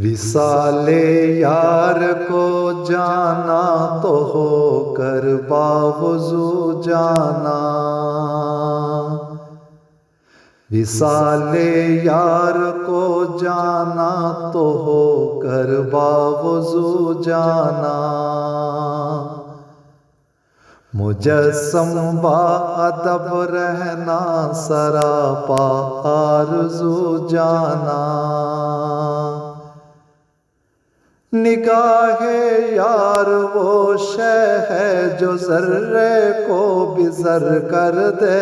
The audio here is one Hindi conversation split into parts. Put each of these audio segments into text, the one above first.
विसाले यार को जाना तो हो कर बावजू जाना। विसाले यार को जाना तो हो कर बावजू जाना। मुजस्सम बाअदब रहना सरापा आरज़ू जाना। निगाहे यार वो शय है जो ज़र्रे को भी ज़र कर दे।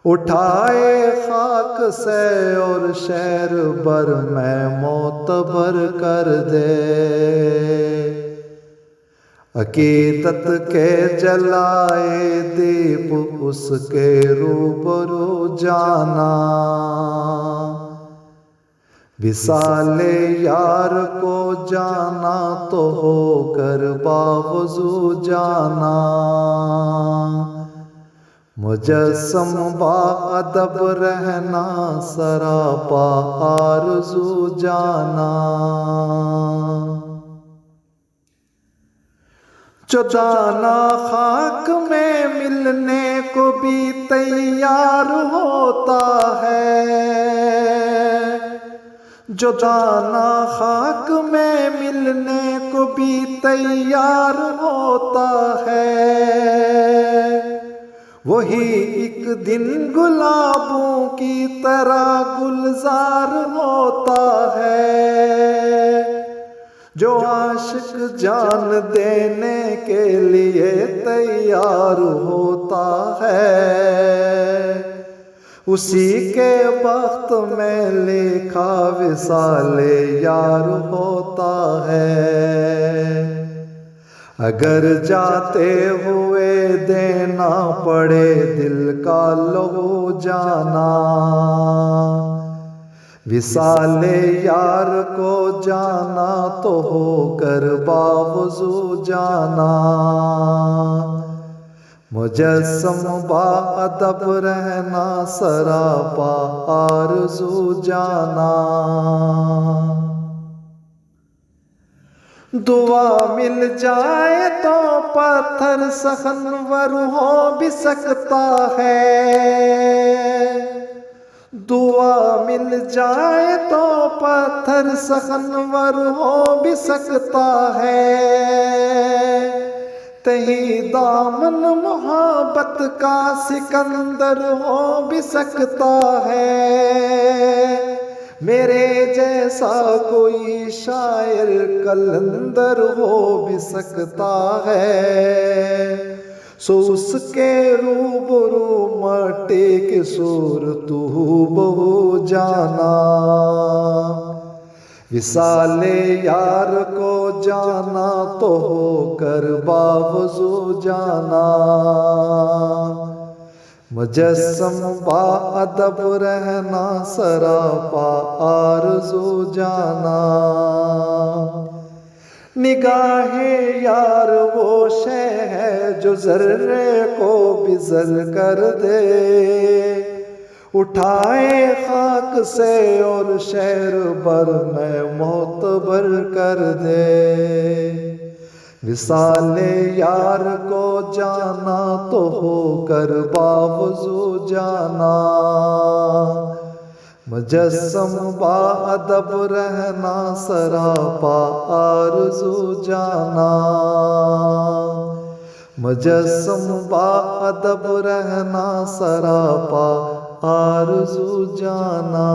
उठाए खाक से और शहर बर में मोतबर कर दे। अकीदत के जलाए दीप उसके रूबरू जाना। विसाले यार को जाना तो हो कर बावजू जाना। मुजस्सम बाअदब रहना सरापा आरज़ू जाना। जो दाना खाक में मिलने को भी तैयार होता है। जो दाना खाक में मिलने को भी तैयार होता है। वही एक दिन गुलाबों की तरह गुलजार होता है। जो आशिक जान देने के लिए तैयार होता है। उसी के वक्त में लिखा विसाले यार होता है। अगर जाते हुए देना पड़े दिल का लहू जाना। विसाले यार को जाना तो हो कर बावजू जाना। मुजस्सम बाअदब रहना सरापा आरज़ू जाना। दुआ मिल जाए तो पत्थर सखनवर हो भी सकता है। दुआ मिल जाए तो पत्थर सखनवर हो भी सकता है। तही दामन मोहब्बत का सिकंदर हो भी सकता है। मेरे जैसा कोई शायर कलंदर हो भी सकता है। सो उसके रूबरू माटे के सूरत बहु जाना। विसाले यार को जाना तो हो कर बावजू जाना। मुजस्सम बाअदब रहना सरापा आरज़ू जाना। निगाहे यार वो शय है जो ज़र्रे को भी ज़र कर दे। उठाए खाक से और शहर बर में मोतबर कर दे। विसाले यार को जाना तो हो कर बावजू जाना। मुजस्सम बाअदब रहना सरापा आरज़ू जाना। मुजस्सम बाअदब रहना सरापा आरज़ू जाना।